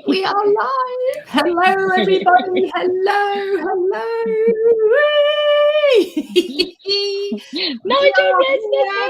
We are live. Hello, everybody. Hello. Nigel Risner.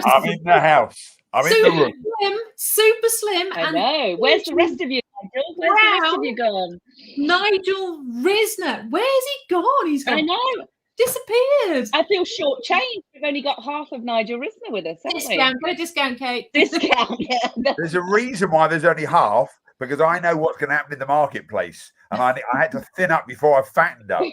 I'm in the house. I'm in the room. Super slim. I know. Where's the rest of you, Nigel? Where's the rest of you gone? Nigel Risner. Where's he gone? He's gone. I know. Disappeared. I feel shortchanged. We've only got half of Nigel Risner with us, haven't we? Get a discount, Kate. Discount, yeah. There's a reason why there's only half, because I know what's going to happen in the marketplace, and I had to thin up before I fattened up.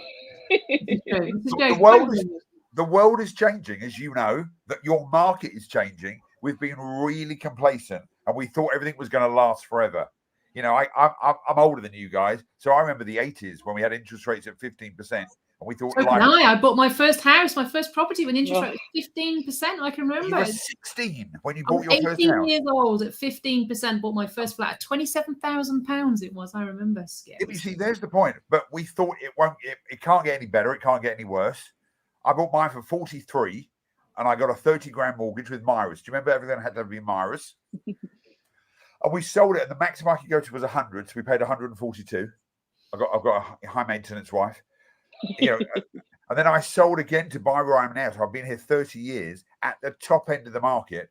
The world is changing, as you know, that your market is changing. We've been really complacent, and we thought everything was going to last forever. You know, I'm older than you guys, so I remember the 80s when we had interest rates at 15%. And we thought, I bought my first house, my first property when interest rate was 15%. I can remember. You were 16 when you bought your first house. 18 years old at 15%. Bought my first flat at £27,000. It was. I remember. Scary. You see, there's the point. But we thought it can't get any better. It can't get any worse. I bought mine for 43, and I got a 30 grand mortgage with Myra's. Do you remember everything had to be Myra's? And we sold it, and the maximum I could go to was 100, so we paid 142. I've got a high maintenance wife. You know, and then I sold again to buy where I am now. So I've been here 30 years at the top end of the market,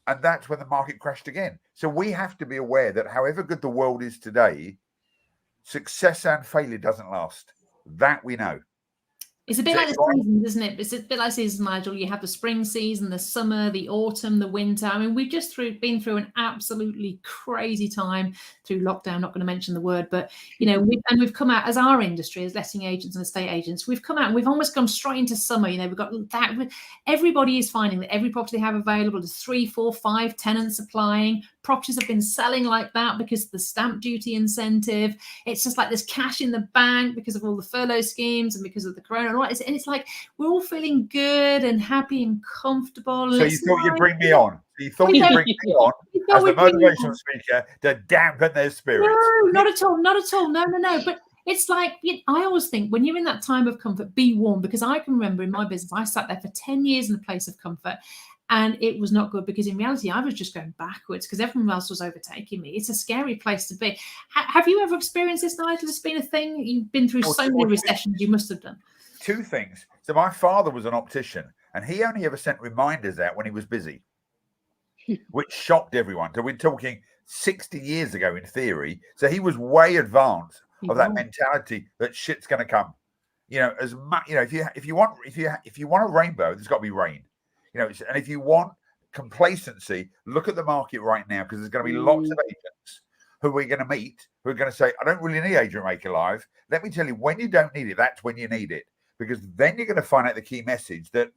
and that's when the market crashed again. So we have to be aware that however good the world is today, success and failure doesn't last. That we know. It's a bit like the seasons, isn't it? It's a bit like seasons, Nigel. You have the spring season, the summer, the autumn, the winter. I mean, we've just been through an absolutely crazy time through lockdown. Not going to mention the word, but you know, we've come out as our industry, as letting agents and estate agents. We've come out and we've almost gone straight into summer. You know, we've got that. Everybody is finding that every property they have available is 3, 4, 5 tenants applying. Properties have been selling like that because of the stamp duty incentive. It's just like there's cash in the bank because of all the furlough schemes and because of the corona. And it's like we're all feeling good and happy and comfortable. So you thought you'd bring me on. You thought you'd bring me on as the motivational speaker to dampen their spirits. No, not at all. Not at all. No. But it's like, I always think when you're in that time of comfort, be warm. Because I can remember in my business, I sat there for 10 years in a place of comfort. And it was not good because in reality, I was just going backwards because everyone else was overtaking me. It's a scary place to be. Have you ever experienced this, Nigel? It's been a thing. You've been through so many recessions. You must have done. 2 things. So my father was an optician, and he only ever sent reminders out when he was busy, which shocked everyone. So we're talking 60 years ago in theory. So he was way advanced of that mentality that shit's going to come. You know, as much. You know, if you want a rainbow, there's got to be rain. You know, and if you want complacency, look at the market right now, because there's going to be lots of agents who we're going to meet who are going to say, I don't really need Agent Maker Live. Let me tell you, when you don't need it, that's when you need it. Because then you're going to find out the key message that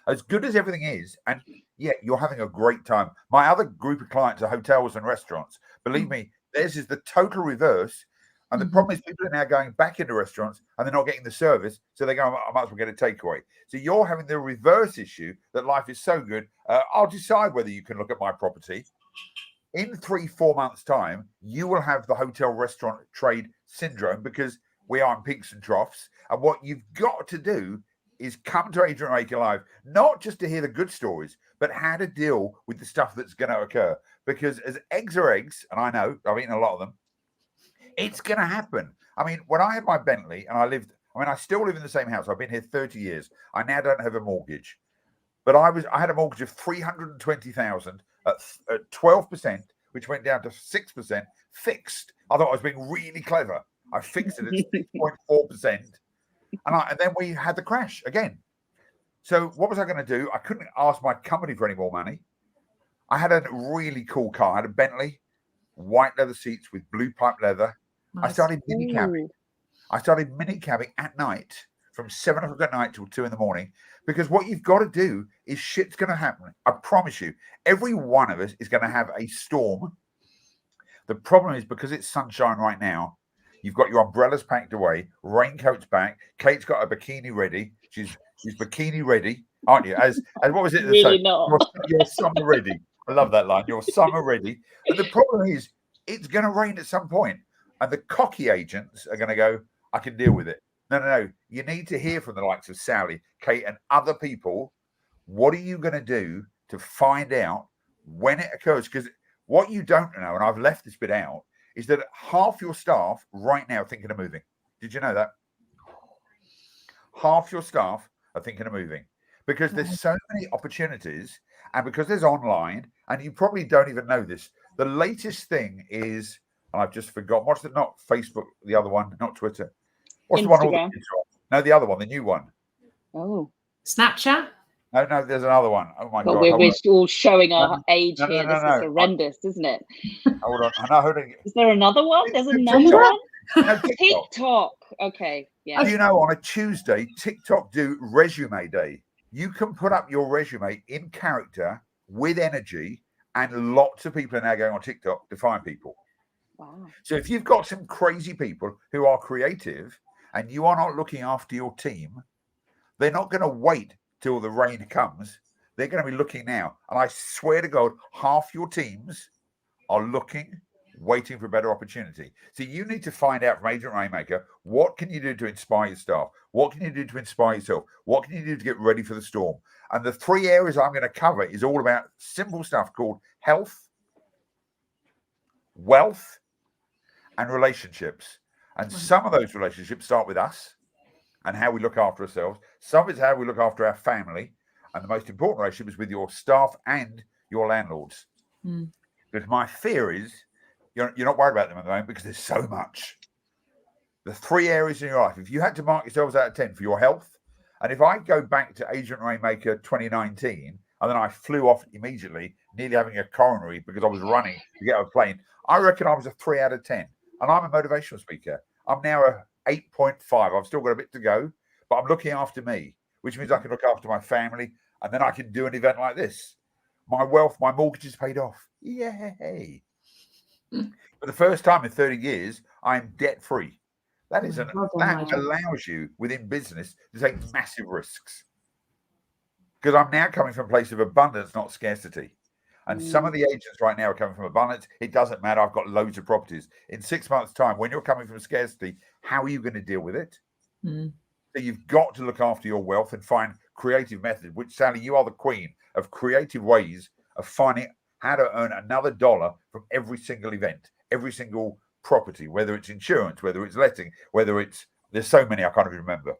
as good as everything is, and you're having a great time. My other group of clients are hotels and restaurants. Believe me, theirs is the total reverse. And the problem is people are now going back into restaurants and they're not getting the service. So they go, I might as well get a takeaway. So you're having the reverse issue that life is so good. I'll decide whether you can look at my property. In 3-4 months' time, you will have the hotel restaurant trade syndrome because we are in peaks and troughs. And what you've got to do is come to Agent Maker Live, not just to hear the good stories, but how to deal with the stuff that's going to occur. Because as eggs are eggs, and I know I've eaten a lot of them, it's going to happen. I mean, when I had my Bentley and I still live in the same house. I've been here 30 years. I now don't have a mortgage, but I had a mortgage of 320,000 at 12%, which went down to 6% fixed. I thought I was being really clever. I fixed it at 6.4%. And then we had the crash again. So what was I going to do? I couldn't ask my company for any more money. I had a really cool car. I had a Bentley, white leather seats with blue pipe leather. Nice. I started mini-cabbing. At night from 7 o'clock at night till 2 in the morning, because what you've got to do is shit's going to happen. I promise you, every one of us is going to have a storm. The problem is because it's sunshine right now, you've got your umbrellas packed away, raincoats back. Kate's got a bikini ready. She's bikini ready, aren't you? As what was it? Really not. You're summer ready. I love that line. You're summer ready. And the problem is it's going to rain at some point. And the cocky agents are going to go, I can deal with it. No. You need to hear from the likes of Sally, Kate, and other people. What are you going to do to find out when it occurs? Because What you don't know, and I've left this bit out, is that half your staff right now are thinking of moving. Did you know that? Half your staff are thinking of moving because there's so many opportunities, and because there's online, and you probably don't even know this. The latest thing is, and I've just forgotten, what's the, not Facebook, the other one, not Twitter. What's Instagram. the one all the kids are on? No, the other one, the new one. Oh. Snapchat? No, there's another one. Oh my God. We're all showing our age No, here. no, This no, is horrendous, isn't it? Hold on. I know who to... Is there another one? There's another TikTok. one? No, TikTok. TikTok. Okay. Yeah. Do you know on a Tuesday, TikTok do resume day? You can put up your resume in character with energy, and lots of people are now going on TikTok to find people. Wow. So if you've got some crazy people who are creative and you are not looking after your team, they're not going to wait till the rain comes. They're going to be looking now. And I swear to God, half your teams are looking, waiting for a better opportunity. So you need to find out from Agent Rainmaker, what can you do to inspire your staff? What can you do to inspire yourself? What can you do to get ready for the storm? And the 3 areas I'm going to cover is all about simple stuff called health, wealth, and relationships. And some of those relationships start with us and how we look after ourselves. Some is how we look after our family. And the most important relationship is with your staff and your landlords. Because my fear is you're not worried about them at the moment because there's so much. The 3 areas in your life, if you had to mark yourselves out of 10 for your health, and if I go back to Agent Rainmaker 2019, and then I flew off immediately, nearly having a coronary because I was running to get on a plane, I reckon I was a 3 out of 10. And I'm a motivational speaker. I'm now a 8.5. I've still got a bit to go, but I'm looking after me, which means I can look after my family, and then I can do an event like this. My wealth, my mortgage is paid off. Yay. For the first time in 30 years, I'm debt-free. That allows you within business to take massive risks. Because I'm now coming from a place of abundance, not scarcity. And some of the agents right now are coming from abundance. It doesn't matter. I've got loads of properties. In 6 months' time, when you're coming from scarcity, how are you going to deal with it? So you've got to look after your wealth and find creative methods, which, Sally, you are the queen of creative ways of finding how to earn another dollar from every single event, every single property, whether it's insurance, whether it's letting, whether it's, there's so many I can't even remember.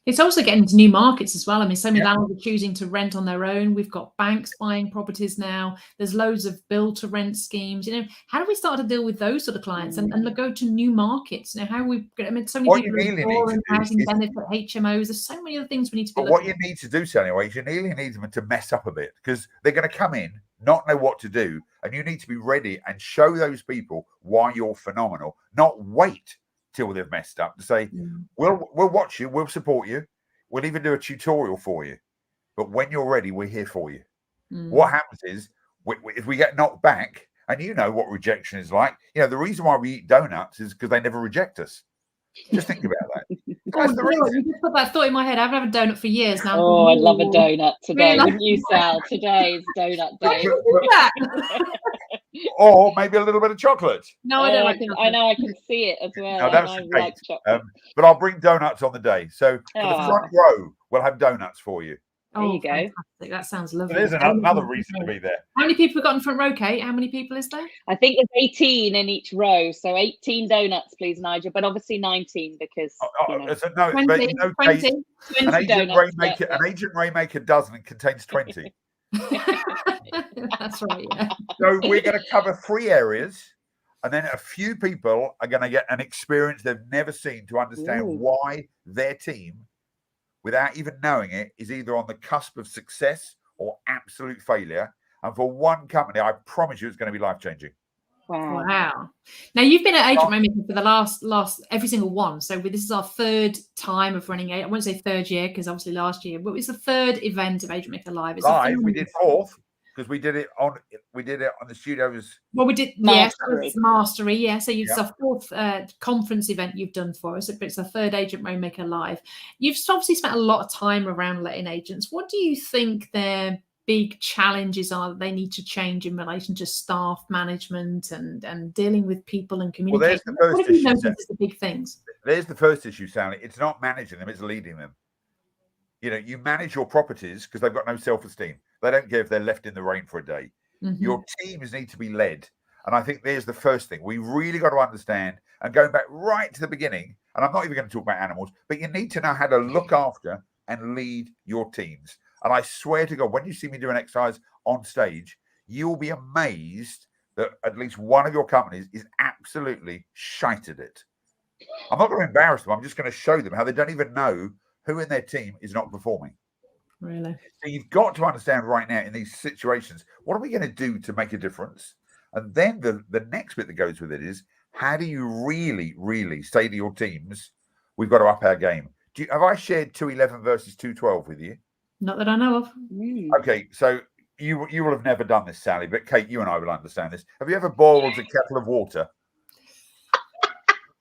It's also getting into new markets as well. I mean, so many landlords are choosing to rent on their own. We've got banks buying properties now. There's loads of build-to-rent schemes. You know, how do we start to deal with those sort of clients and go to new markets? You know, how we? I mean, so many people are housing benefit, HMOs. There's so many other things we need to be. But what you need to do, Sally, anyway, is you nearly need them to mess up a bit because they're going to come in, not know what to do, and you need to be ready and show those people why you're phenomenal. Not wait till they've messed up to say, we'll watch you, we'll support you. We'll even do a tutorial for you. But when you're ready, we're here for you. What happens is, if we get knocked back, and you know what rejection is like, you know, the reason why we eat donuts is because they never reject us. Just think about that. That's the reason. You just put that thought in my head. I haven't had a donut for years now. Oh, I'd love a donut today. Wouldn't you, Sal? Today's donut day. Or maybe a little bit of chocolate. No, I don't like I know, I can see it as well. No, that's I great. like chocolate. But I'll bring donuts on the day. So for the front row, we'll have donuts for you. There you go. Fantastic. That sounds lovely. So there's another reason to be there. How many people have got in front row, Kate? How many people is there? I think there's 18 in each row. So 18 donuts, please, Nigel. But obviously 19 because, you know. So no, 20, but you know, 20, Kate, 20 an Agent Rainmaker dozen contains 20. That's right, yeah. So we're going to cover 3 areas, and then a few people are going to get an experience they've never seen to understand why their team, without even knowing it, is either on the cusp of success or absolute failure. And for one company, I promise you it's going to be life-changing. Wow. Now, you've been at Agent Rainmaker for the last every single one. So this is our 3rd time of running it. I won't say 3rd year because obviously last year, but it's the 3rd event of Agent Rainmaker Live. Live, we did 4th because we did it on the studios. Well, we did Mastery. Yeah, so it's our 4th conference event you've done for us, but it's our 3rd Agent Rainmaker Live. You've obviously spent a lot of time around letting agents. What do you think their big challenges are that they need to change in relation to staff management and dealing with people and communication? Well, there's the first issue. What are the big things? There's the first issue, Sally. It's not managing them; it's leading them. You know, you manage your properties because they've got no self-esteem. They don't care if they're left in the rain for a day. Your teams need to be led. And I think there's the first thing. We really got to understand, and going back right to the beginning, and I'm not even going to talk about animals, but you need to know how to look after and lead your teams. And I swear to God, when you see me do an exercise on stage, you'll be amazed that at least one of your companies is absolutely shite at it. I'm not going to embarrass them. I'm just going to show them how they don't even know who in their team is not performing. Really? So you've got to understand right now in these situations, what are we going to do to make a difference? And then the next bit that goes with it is, how do you really, really say to your teams, we've got to up our game? Have I shared 211 versus 212 with you? Not that I know of. Okay, so you will have never done this, Sally, but Kate, you and I will understand this. Have you ever boiled a kettle of water?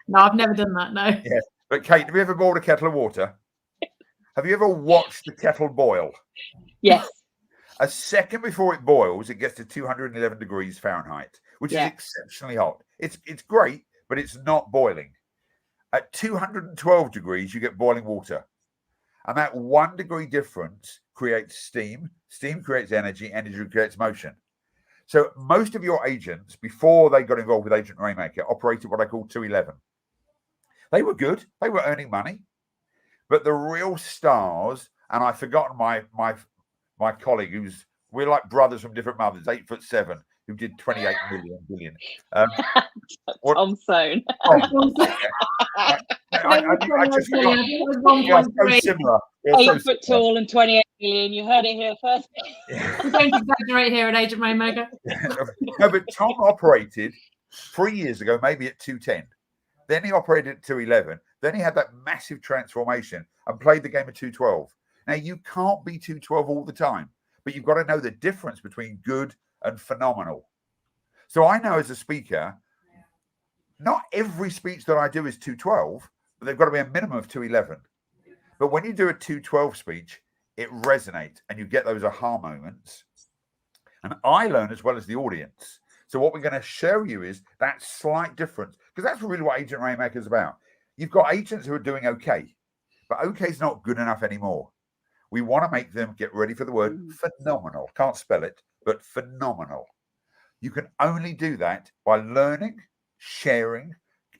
No, I've never done that, no. Yes, but Kate, have you ever boiled a kettle of water? Have you ever watched the kettle boil? Yes. A second before it boils, it gets to 211 degrees Fahrenheit, which is exceptionally hot. It's great, but it's not boiling. At 212 degrees, you get boiling water. And that 1 degree difference creates steam. Steam creates energy. Energy creates motion. So most of your agents, before they got involved with Agent Rainmaker, operated what I call 211. They were good. They were earning money. But the real stars, and I've forgotten my colleague, we're like brothers from different mothers, 8'7", who did 28 billion. Tom Soane. I just forgot. We are so similar. 8 foot tall and 28 million. You heard it here first. We don't exaggerate here at Agent Rainmaker. No, but Tom operated 3 years ago, maybe at 210. Then he operated at 211. Then he had that massive transformation and played the game of 212. Now, you can't be 212 all the time, but you've got to know the difference between good and phenomenal. So I know as a speaker, not every speech that I do is 212, but they've got to be a minimum of 211. But when you do a 212 speech, it resonates and you get those aha moments. And I learn as well as the audience. So what we're going to show you is that slight difference, because that's really what Agent Rainmaker is about. You've got agents who are doing okay, but okay is not good enough anymore. We want to make them, get ready for the word, phenomenal. Can't spell it, but phenomenal. You can only do that by learning, sharing,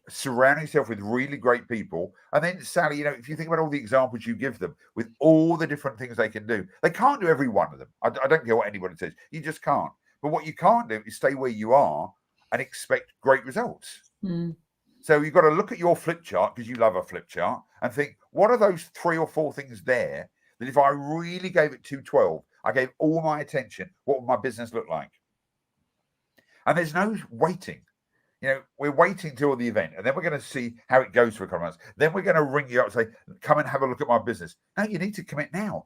surrounding yourself with really great people. And then, Sally, if you think about all the examples you give them with all the different things they can do, they can't do every one of them. I don't care what anybody says. You just can't. But what you can't do is stay where you are and expect great results. So you've got to look at your flip chart, because you love a flip chart, and think, what are those 3 or 4 things there that if I really gave it 212, I gave all my attention, what would my business look like? And there's no waiting. We're waiting till the event, and then we're going to see how it goes for a couple of months. Then we're going to ring you up and say, come and have a look at my business. No, you need to commit now.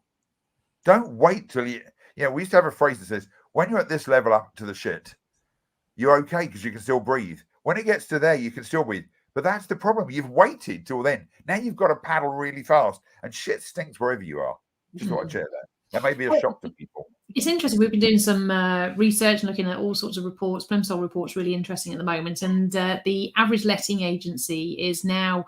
Don't wait till we used to have a phrase that says, when you're at this level up to the shit, you're okay because you can still breathe. When it gets to there, you can still breathe. But that's the problem. You've waited till then. Now you've got to paddle really fast, and shit stinks wherever you are. Just thought I'd share that. That may be a shock to people. It's interesting. We've been doing some research and looking at all sorts of reports. Plimsoll report's really interesting at the moment. And the average letting agency is now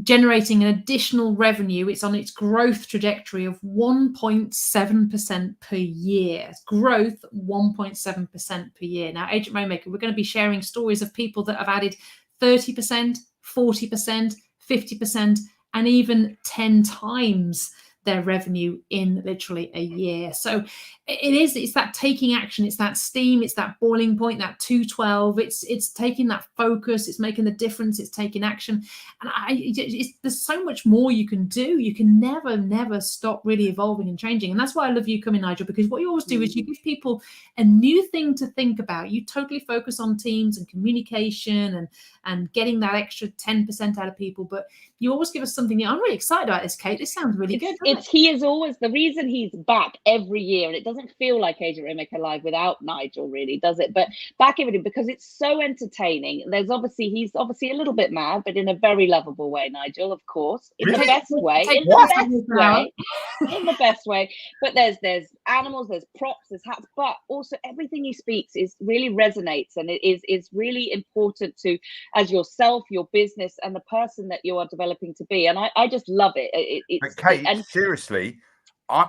generating an additional revenue. It's on its growth trajectory of 1.7% per year. Growth 1.7% per year. Now, Agent Rainmaker, we're going to be sharing stories of people that have added 30%, 40%, 50%, and even 10 times their revenue in literally a year. So it's that taking action, it's that steam, it's that boiling point, that 212, it's taking that focus, it's making the difference, it's taking action. And there's so much more you can do. You can never stop really evolving and changing. And that's why I love you coming, Nigel, because what you always do is you give people a new thing to think about. You totally focus on teams and communication and getting that extra 10% out of people, but you always give us something new. I'm really excited about this, Kate. This sounds really good. He is always the reason he's back every year, and it doesn't feel like Agent Rainmaker Live without Nigel, really, does it? But back every day because it's so entertaining. He's obviously a little bit mad, but in a very lovable way, Nigel, of course, in the best way, in the best way. But there's animals, there's props, there's hats, but also everything he speaks really resonates, and it is really important to as yourself, your business, and the person that you are developing to be. And I just love it. Kate, seriously,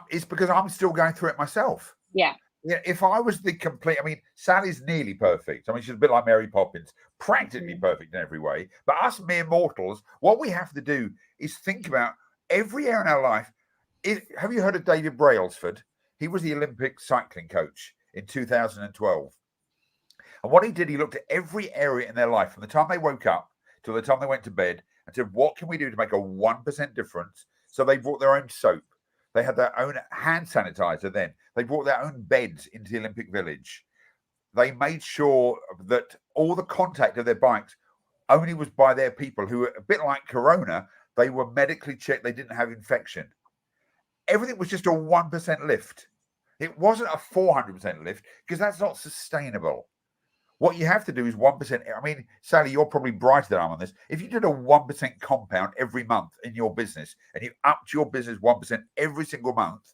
it's because I'm still going through it myself. Yeah. Yeah, if I was the complete, I mean, Sally's nearly perfect. I mean, she's a bit like Mary Poppins, practically perfect in every way. But us mere mortals, what we have to do is think about every area in our life. Have you heard of David Brailsford? He was the Olympic cycling coach in 2012. And what he did, he looked at every area in their life from the time they woke up till the time they went to bed and said, what can we do to make a 1% difference? So they brought their own soap. They had their own hand sanitizer then. They brought their own beds into the Olympic Village. They made sure that all the contact of their bikes only was by their people who were a bit like Corona. They were medically checked. They didn't have infection. Everything was just a 1% lift. It wasn't a 400% lift because that's not sustainable. What you have to do is 1%. I mean, Sally, you're probably brighter than I am on this. If you did a 1% compound every month in your business and you upped your business 1% every single month,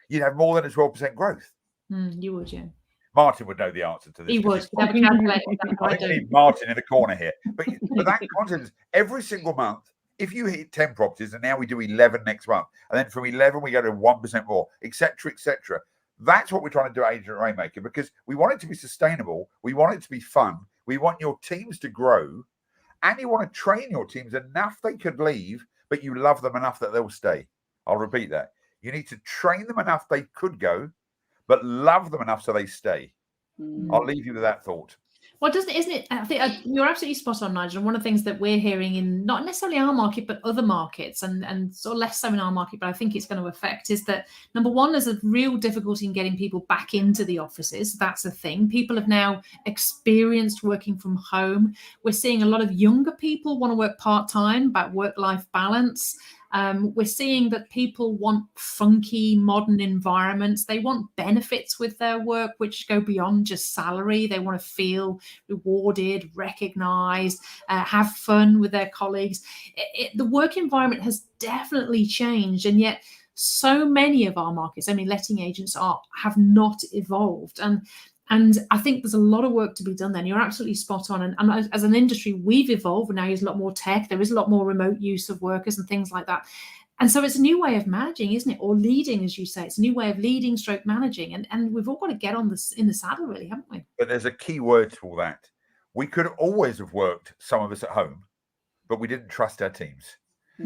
you'd have more than a 12% growth. You would, yeah. Martin would know the answer to this. He would. Have a calculator. I think we need Martin in the corner here. But that concept is every single month, if you hit 10 properties, and now we do 11 next month, and then from 11 we go to 1% more, etc., etc. That's what we're trying to do at Agent Rainmaker, because we want it to be sustainable. We want it to be fun. We want your teams to grow, and you want to train your teams enough they could leave, but you love them enough that they'll stay. I'll repeat that. You need to train them enough they could go, but love them enough so they stay. I'll leave you with that thought. Well, isn't it? I think you're absolutely spot on, Nigel. And one of the things that we're hearing in not necessarily our market, but other markets, and sort of less so in our market, but I think it's going to affect, is that number one, there's a real difficulty in getting people back into the offices. That's a thing. People have now experienced working from home. We're seeing a lot of younger people want to work part-time, about work-life balance. We're seeing that people want funky, modern environments. They want benefits with their work, which go beyond just salary. They want to feel rewarded, recognized, have fun with their colleagues. The work environment has definitely changed, and yet so many of our markets, I mean, letting agents have not evolved. And I think there's a lot of work to be done there. And you're absolutely spot on. And as an industry, we've evolved. Now there's a lot more tech. There is a lot more remote use of workers and things like that. And so it's a new way of managing, isn't it? Or leading, as you say. It's a new way of leading, stroke managing. And we've all got to get in the saddle, really, haven't we? But there's a key word for that. We could always have worked, some of us at home, but we didn't trust our teams.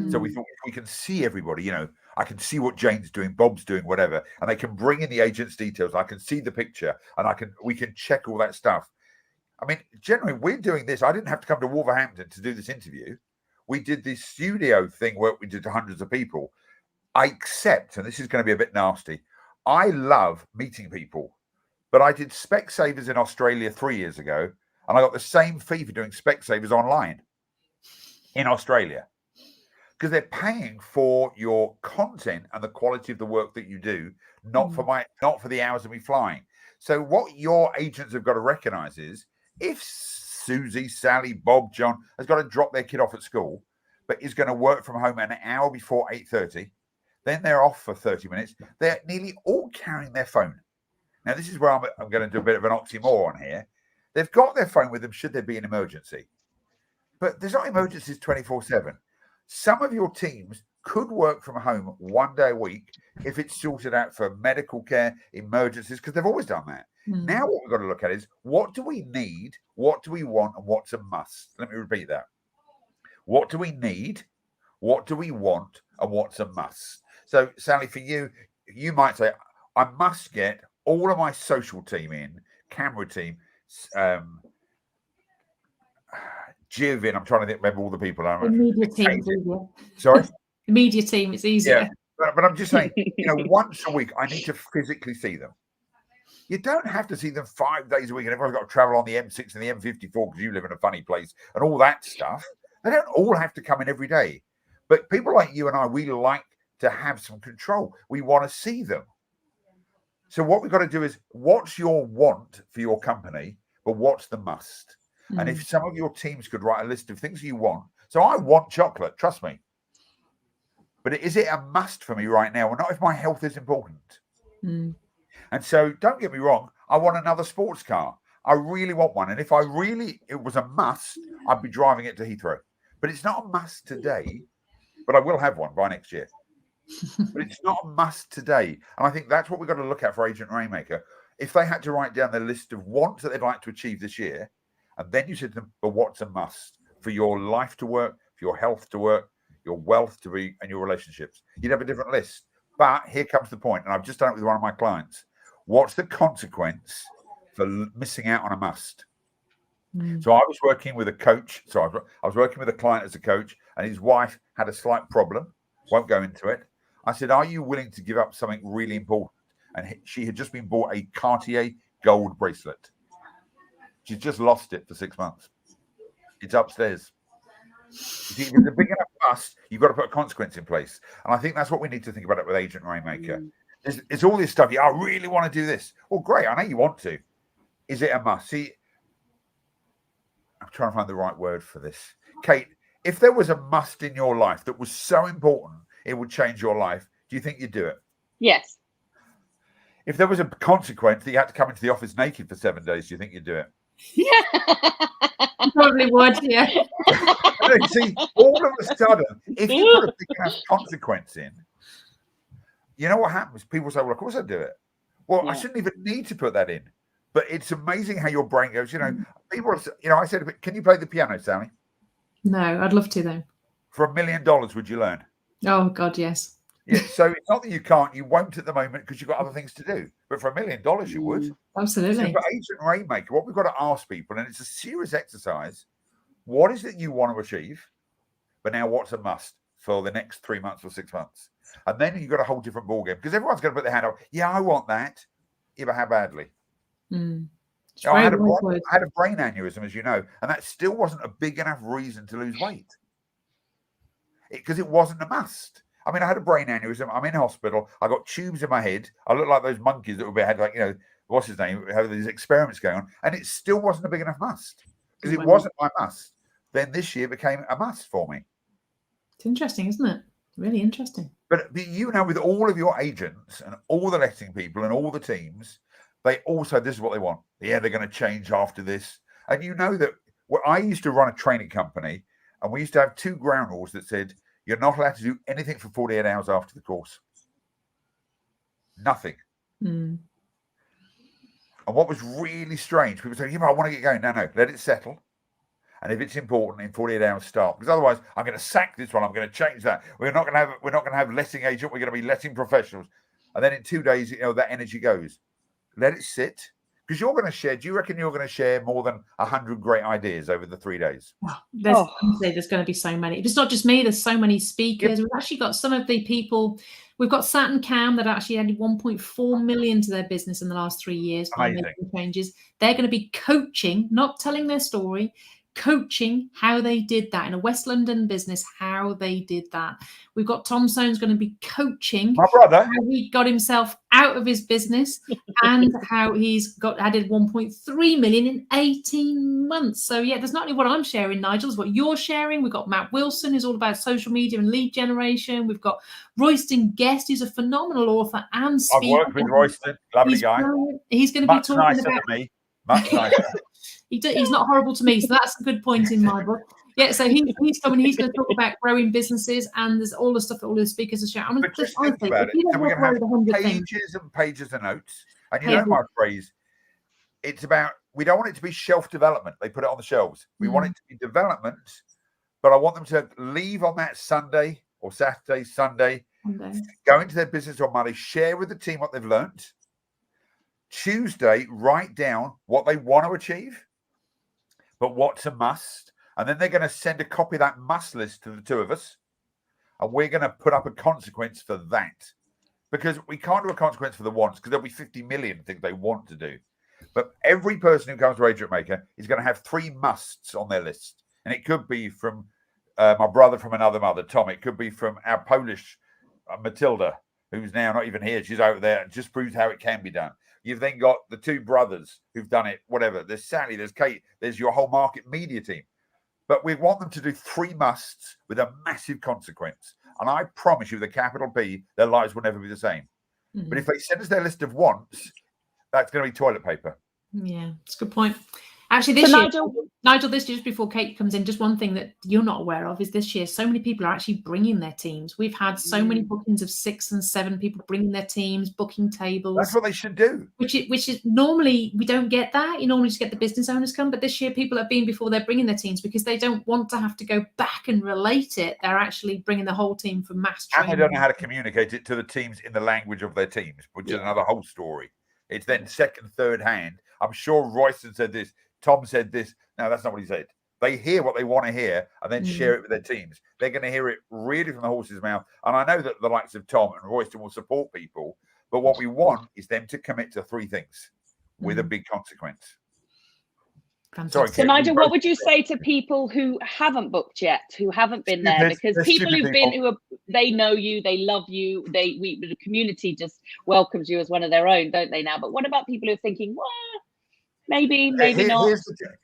So we thought, if we can see everybody, I can see what Jane's doing, Bob's doing, whatever, and they can bring in the agent's details. I can see the picture, and we can check all that stuff. I mean, generally, we're doing this. I didn't have to come to Wolverhampton to do this interview. We did this studio thing where we did to hundreds of people. I accept, and this is going to be a bit nasty, I love meeting people, but I did Specsavers in Australia 3 years ago, and I got the same fee for doing Specsavers online in Australia. Because they're paying for your content and the quality of the work that you do, not for the hours of me flying. So what your agents have got to recognize is, if Susie, Sally, Bob, John has got to drop their kid off at school, but is going to work from home an hour before 8:30, then they're off for 30 minutes. They're nearly all carrying their phone. Now, this is where I'm going to do a bit of an oxymoron here. They've got their phone with them should there be an emergency. But there's not emergencies 24/7. Some of your teams could work from home 1 day a week if it's sorted out for medical care, emergencies, because they've always done that. Now what we've got to look at is, what do we need, what do we want, and what's a must? Let me repeat that. What do we need, what do we want, and what's a must? So, Sally, for you, you might say, I must get all of my social team in, camera team, Jivin, I'm trying to remember all the people. The media team is easier. Sorry? The media team, it's easier. Yeah, but I'm just saying, once a week, I need to physically see them. You don't have to see them 5 days a week, and everyone's got to travel on the M6 and the M54 because you live in a funny place and all that stuff. They don't all have to come in every day. But people like you and I, we like to have some control. We want to see them. So what we've got to do is, what's your want for your company, but what's the must? And if some of your teams could write a list of things you want. So I want chocolate, trust me. But is it a must for me right now? Or not if my health is important? And so don't get me wrong, I want another sports car. I really want one. And if it was a must, I'd be driving it to Heathrow. But it's not a must today, but I will have one by next year. But it's not a must today. And I think that's what we've got to look at for Agent Rainmaker. if they had to write down their list of wants that they'd like to achieve this year, and then you said to them, but what's a must for your life to work, for your health to work, your wealth to be, and your relationships, you'd have a different list. But here comes the point, and I've just done it with one of my clients. What's the consequence for missing out on a must? So I was working with a coach. So I was working with a client as a coach, and his wife had a slight problem. Won't go into it. I said, are you willing to give up something really important? And she had just been bought a Cartier gold bracelet. She's just lost it for 6 months. It's upstairs. You see, if it's a big enough must, you've got to put a consequence in place. And I think that's what we need to think about it with Agent Rainmaker. It's all this stuff. Yeah, I really want to do this. Well, great. I know you want to. Is it a must? See, I'm trying to find the right word for this. Kate, if there was a must in your life that was so important, it would change your life, do you think you'd do it? Yes. If there was a consequence that you had to come into the office naked for 7 days, do you think you'd do it? Yeah. Probably would, yeah. See, all of a sudden, if you put a big enough consequence in, you know what happens? People say, well, of course I'd do it. Well, I shouldn't even need to put that in. But it's amazing how your brain goes, people, I said, can you play the piano, Sally? No, I'd love to, though. For $1 million, would you learn? Oh, God, yes. Yeah, so it's not that you can't, you won't at the moment because you've got other things to do. But for $1 million, you would. Absolutely. So for Agent Rainmaker, what we've got to ask people, and it's a serious exercise, what is it you want to achieve? But now what's a must for the next 3 months or 6 months? And then you've got a whole different ballgame because everyone's going to put their hand up. Yeah, I want that. Yeah, but how badly? I had a brain aneurysm, as you know, and that still wasn't a big enough reason to lose weight because it wasn't a must. I mean, I had a brain aneurysm. I'm in hospital. I got tubes in my head. I look like those monkeys that had, like, what's his name? Have these experiments going on, and it still wasn't a big enough must because it wasn't my must. Then this year became a must for me. It's interesting, isn't it? Really interesting. But with all of your agents and all the letting people and all the teams, they also, this is what they want. Yeah, they're going to change after this. And you know that I used to run a training company, and we used to have 2 ground rules that said, you're not allowed to do anything for 48 hours after the course. Nothing. And what was really strange, people say, I want to get going. No, let it settle. And if it's important, in 48 hours, start. Because otherwise, I'm going to sack this one. I'm going to change that. We're not going to have letting agent. We're going to be letting professionals. And then in 2 days, that energy goes. Let it sit. Because you're going to share. Do you reckon you're going to share more than 100 great ideas over the 3 days? There's going to be so many. It's not just me. There's so many speakers. We've actually got some of the people. We've got Sat and Cam that actually added 1.4 million to their business in the last 3 years by making changes. They're going to be coaching, not telling their story, coaching how they did that in a West London business, how they did that. We've got Tom Soane's going to be coaching my brother, how he got himself out of his business and how he's got added 1.3 million in 18 months. So yeah, there's not only what I'm sharing, Nigel, it's what you're sharing. We've got Matt Wilson, who's all about social media and lead generation. We've got Royston Guest, who's a phenomenal author and speaker. I've worked with Royston, lovely guy. He's going to be talking nicer about than me. Much nicer. He's not horrible to me, so that's a good point in my book. Yeah, so he's coming. He's going to talk about growing businesses, and there's all the stuff that all the speakers are sharing. I mean, but just think about it. So we're going to have pages and pages of notes, and you know my phrase. It's about, we don't want it to be shelf development. They put it on the shelves. We want it to be development, but I want them to leave on that Sunday or Saturday, Sunday, go into their business or money, share with the team what they've learned. Tuesday, write down what they want to achieve, but what's a must. And then they're going to send a copy of that must list to the 2 of us. And we're going to put up a consequence for that. Because we can't do a consequence for the wants, because there'll be 50 million things they want to do. But every person who comes to Agent Maker is going to have 3 musts on their list. And it could be from my brother from another mother, Tom. It could be from our Polish Matilda, who's now not even here. She's over there. It just proves how it can be done. You've then got the 2 brothers who've done it, whatever. There's Sally, there's Kate, there's your whole market media team. But we want them to do 3 musts with a massive consequence. And I promise you, with a capital P, their lives will never be the same. But if they send us their list of wants, that's going to be toilet paper. Yeah, it's a good point. Actually, this So year, Nigel, this just before Kate comes in, just one thing that you're not aware of is this year, so many people are actually bringing their teams. We've had so many bookings of 6 and 7 people bringing their teams, booking tables. That's what they should do. Which is normally we don't get that. You normally just get the business owners come, but this year people have been before they're bringing their teams because they don't want to have to go back and relate it. They're actually bringing the whole team for mass training. And they don't know how to communicate it to the teams in the language of their teams, which is another whole story. It's then second, third hand. I'm sure Royston said this. Tom said this. No, that's not what he said. They hear what they want to hear and then share it with their teams. They're going to hear it really from the horse's mouth. And I know that the likes of Tom and Royston will support people, but what we want is them to commit to 3 things with a big consequence. Sorry, so Nigel, what would you say to people who haven't booked yet, who haven't been there? Because people who've been, they know you, they love you, the community just welcomes you as one of their own, don't they now? But what about people who are thinking, well, maybe not?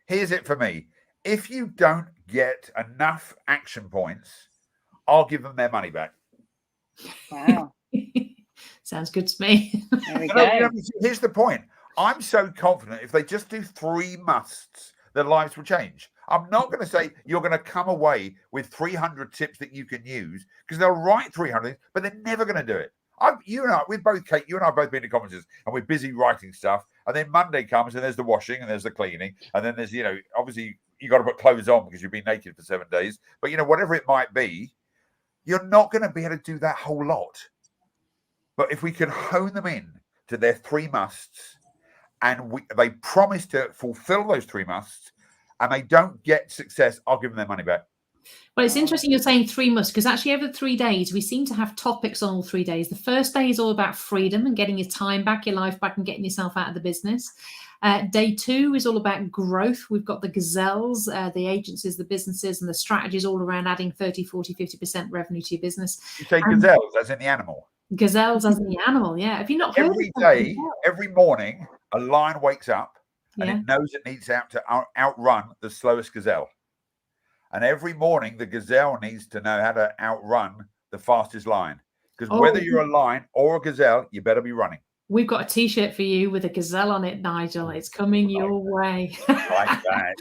Here's it for me. If you don't get enough action points, I'll give them their money back. Wow. Sounds good to me. There we go. Here's the point. I'm so confident if they just do 3 musts, their lives will change. I'm not going to say you're going to come away with 300 tips that you can use because they'll write 300, but they're never going to do it. You and I, we've both, Kate, you and I have both been to conferences and we're busy writing stuff. And then Monday comes and there's the washing and there's the cleaning. And then there's, obviously you got to put clothes on because you've been naked for 7 days. But, whatever it might be, you're not going to be able to do that whole lot. But if we can hone them in to their 3 musts and they promise to fulfill those 3 musts and they don't get success, I'll give them their money back. Well, it's interesting you're saying 3 musts because actually over the 3 days, we seem to have topics on all 3 days. The first day is all about freedom and getting your time back, your life back and getting yourself out of the business. Day 2 is all about growth. We've got the gazelles, the agencies, the businesses and the strategies all around adding 30, 40, 50% revenue to your business. You say gazelles as in the animal? Gazelles as in the animal, yeah. Have you not heard every day, every morning, a lion wakes up and it knows it needs to outrun the slowest gazelle. And every morning, the gazelle needs to know how to outrun the fastest lion. Because whether you're a lion or a gazelle, you better be running. We've got a T-shirt for you with a gazelle on it, Nigel. It's coming your way. Like that.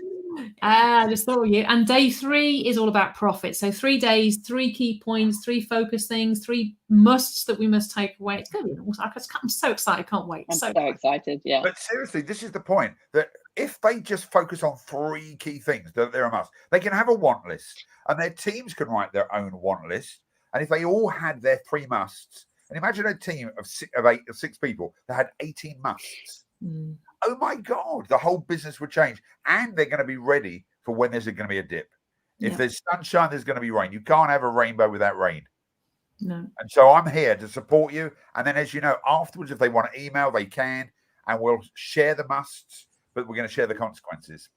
I just thought of you. And day 3 is all about profit. So 3 days, 3 key points, 3 focus things, 3 musts that we must take away. It's going to be awesome. I'm so excited. I can't wait. I'm so excited. Yeah. But seriously, this is the point that if they just focus on 3 key things that they're a must, they can have a want list and their teams can write their own want list. And if they all had their 3 musts, and imagine a team of 6 people that had 18 musts. Oh my God, the whole business would change. And they're going to be ready for when there's going to be a dip. If there's sunshine, there's going to be rain. You can't have a rainbow without rain. No. And so I'm here to support you. And then, as you know, afterwards, if they want to email, they can. And we'll share the musts, but we're going to share the consequences.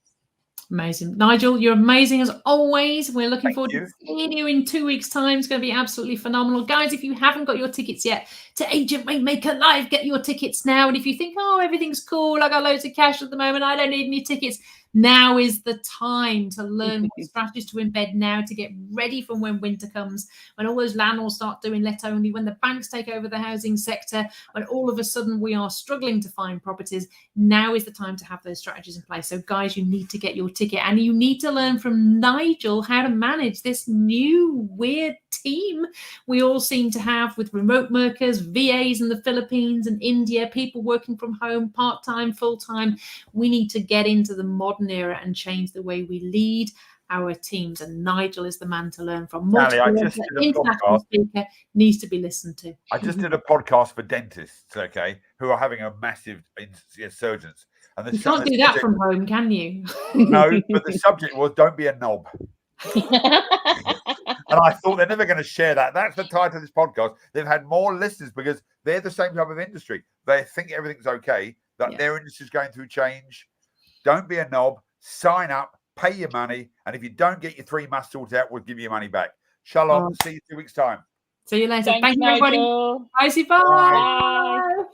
Amazing. Nigel, you're amazing as always. We're looking forward to seeing you in 2 weeks' time. It's going to be absolutely phenomenal. Guys, if you haven't got your tickets yet to Agent Rainmaker Live, get your tickets now. And if you think, oh, everything's cool, I got loads of cash at the moment, I don't need any tickets, now is the time to learn what strategies to embed now to get ready for when winter comes, when all those landlords start doing let only, when the banks take over the housing sector, when all of a sudden we are struggling to find properties. Now is the time to have those strategies in place. So guys, you need to get your ticket and you need to learn from Nigel how to manage this new weird team we all seem to have with remote workers, VAs in the Philippines and India, people working from home, part-time, full-time. We need to get into the modern era and change the way we lead our teams. And Nigel is the man to learn from. International speaker needs to be listened to. I just did a podcast for dentists, who are having a massive surgeons. And you can't do that from home, can you? No, but the subject was don't be a knob. And I thought they're never going to share that. That's the title of this podcast. They've had more listeners because they're the same type of industry. They think everything's okay, that their industry is going through change. Don't be a knob. Sign up, pay your money. And if you don't get your 3 musts sorted out, we'll give you your money back. Shalom. See you 2 weeks' time. See you later. Thank you, everybody. Bye. Bye.